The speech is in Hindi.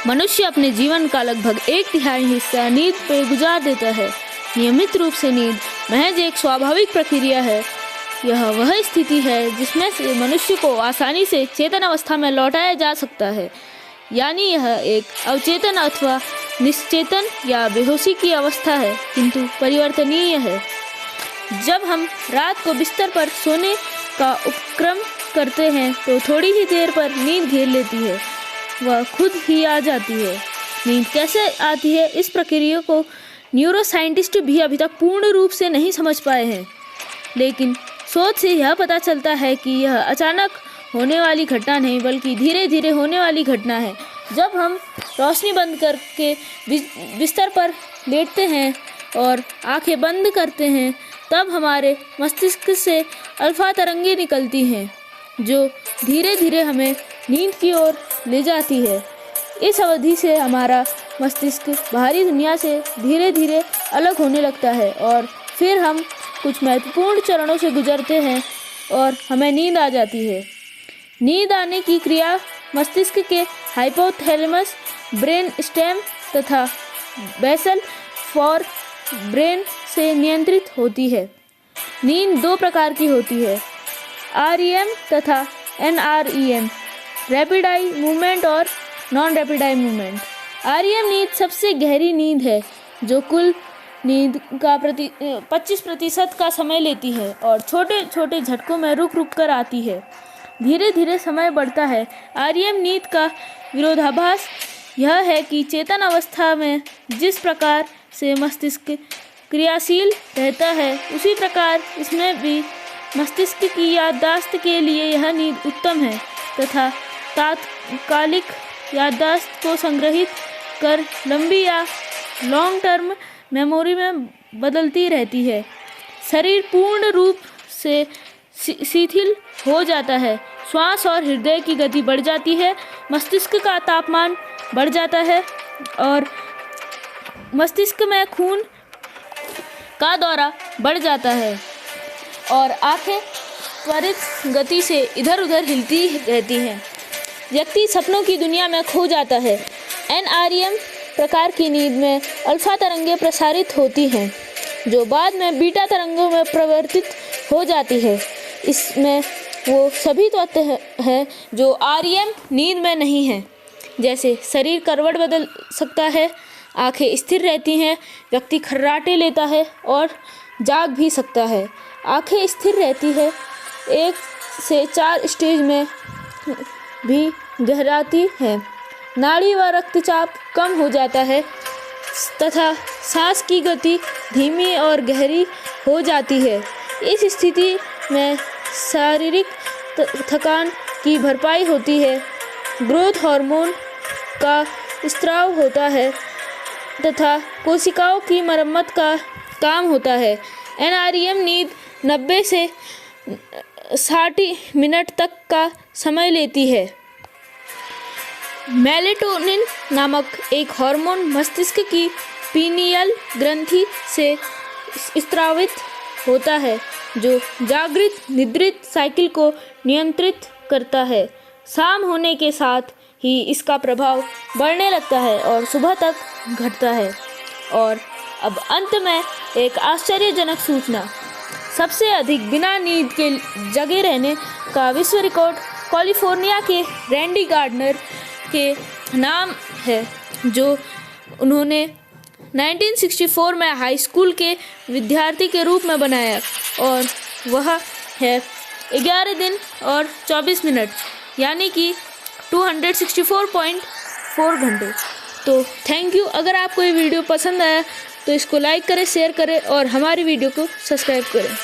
मनुष्य अपने जीवन का लगभग 1/3 हिस्सा नींद पे गुजार देता है। नियमित रूप से नींद महज एक स्वाभाविक प्रक्रिया है। यह वह स्थिति है जिसमें से मनुष्य को आसानी से चेतन अवस्था में लौटाया जा सकता है, यानी यह एक अवचेतन अथवा निश्चेतन या बेहोशी की अवस्था है, किंतु परिवर्तनीय है। जब हम रात को बिस्तर पर सोने का उपक्रम करते हैं तो थोड़ी ही देर पर नींद घेर लेती है, वह खुद ही आ जाती है। नींद कैसे आती है, इस प्रक्रिया को न्यूरोसाइंटिस्ट भी अभी तक पूर्ण रूप से नहीं समझ पाए हैं, लेकिन शोध से यह पता चलता है कि यह अचानक होने वाली घटना नहीं बल्कि धीरे धीरे होने वाली घटना है। जब हम रोशनी बंद करके बिस्तर पर लेटते हैं और आंखें बंद करते हैं, तब हमारे मस्तिष्क से अल्फा तरंगें निकलती हैं जो धीरे धीरे हमें नींद की ओर ले जाती है। इस अवधि से हमारा मस्तिष्क बाहरी दुनिया से धीरे धीरे अलग होने लगता है और फिर हम कुछ महत्वपूर्ण चरणों से गुजरते हैं और हमें नींद आ जाती है। नींद आने की क्रिया मस्तिष्क के हाइपोथैलेमस, ब्रेन स्टेम तथा बेसल फॉर ब्रेन से नियंत्रित होती है। नींद 2 प्रकार की होती है, REM तथा NREM, रैपिड आई मूवमेंट और non rapid eye movement. REM नींद सबसे गहरी नींद है जो कुल नींद का 25% का समय लेती है और छोटे छोटे झटकों में रुक रुक कर आती है। धीरे धीरे समय बढ़ता है। REM नींद का विरोधाभास यह है कि चेतन अवस्था में जिस प्रकार से मस्तिष्क क्रियाशील रहता है, उसी प्रकार इसमें भी मस्तिष्क की याददाश्त के लिए यह नींद उत्तम है तथा तात्कालिक याददाश्त को संग्रहित कर लंबी या लॉन्ग टर्म मेमोरी में बदलती रहती है। शरीर पूर्ण रूप से शिथिल हो जाता है, श्वास और हृदय की गति बढ़ जाती है, मस्तिष्क का तापमान बढ़ जाता है और मस्तिष्क में खून का दौरा बढ़ जाता है और आंखें त्वरित गति से इधर उधर हिलती रहती हैं। व्यक्ति सपनों की दुनिया में खो जाता है। NREM प्रकार की नींद में अल्फा तरंगें प्रसारित होती हैं जो बाद में बीटा तरंगों में परिवर्तित हो जाती है। इसमें वो सभी तत्व हैं जो REM नींद में नहीं हैं, जैसे शरीर करवट बदल सकता है, आंखें स्थिर रहती हैं, व्यक्ति खर्राटे लेता है और जाग भी सकता है। आंखें स्थिर रहती है, 1 से 4 स्टेज में भी गहराती है, नाड़ी व रक्तचाप कम हो जाता है तथा सांस की गति धीमी और गहरी हो जाती है। इस स्थिति में शारीरिक थकान की भरपाई होती है, ग्रोथ हार्मोन का स्राव होता है तथा कोशिकाओं की मरम्मत का काम होता है। NREM नींद 90 से 60 मिनट तक का समय लेती है। मेलेटोनिन नामक एक हार्मोन मस्तिष्क की पीनियल ग्रंथि से स्रावित होता है जो जागृत निद्रित साइकिल को नियंत्रित करता है। शाम होने के साथ ही इसका प्रभाव बढ़ने लगता है और सुबह तक घटता है। और अब अंत में एक आश्चर्यजनक सूचना, सबसे अधिक बिना नींद के जगे रहने का विश्व रिकॉर्ड कैलिफोर्निया के रैंडी गार्डनर के नाम है, जो उन्होंने 1964 में हाई स्कूल के विद्यार्थी के रूप में बनाया और वह है 11 दिन और 24 मिनट यानी कि 264.4 घंटे। तो थैंक यू। अगर आपको ये वीडियो पसंद आया तो इसको लाइक करें, शेयर करें और हमारी वीडियो को सब्सक्राइब करें।